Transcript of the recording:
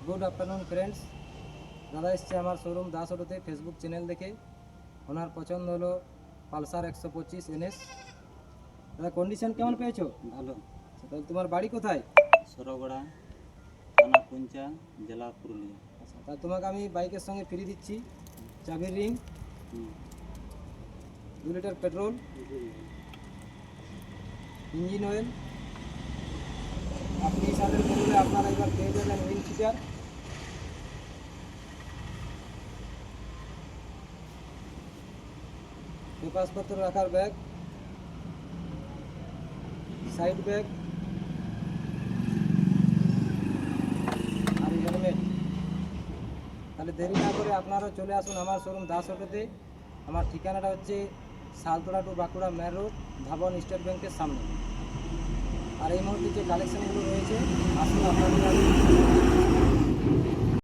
Good afternoon friends. দাদা এসছে আমার শোরুম দাস অটোতে ফেসবুক চ্যানেল দেখে। ওনার পছন্দ হলো পালসার 125 NS। দাদা কন্ডিশন কেমন পেয়েছো? ভালো। তাহলে তোমার বাড়ি কোথায়? সরগড়া, থানা পুঞ্চা, জেলা পুরুলিয়া। আচ্ছা, তাহলে তোমাকে আমি বাইকের সঙ্গে ফ্রি দিচ্ছি চাবির ring, 2 litre petrol, engine oil. আপনি সাথে বললে আপনারা এবার পেয়ে যাবেন উইং ফিচার, পেপারসপত্র রাখার ব্যাগ, সাইড ব্যাগ আর হেলমেট। তাহলে দেরি না করে আপনারাও চলে আসুন আমার শোরুম দাস অটোতে। আমার ঠিকানাটা হচ্ছে Saltora to Bankura main road, ধাবন স্টেট ব্যাংকের সামনে। আর এই মুহূর্তে যে কালেকশানগুলো রয়েছে আসুন আপনাদের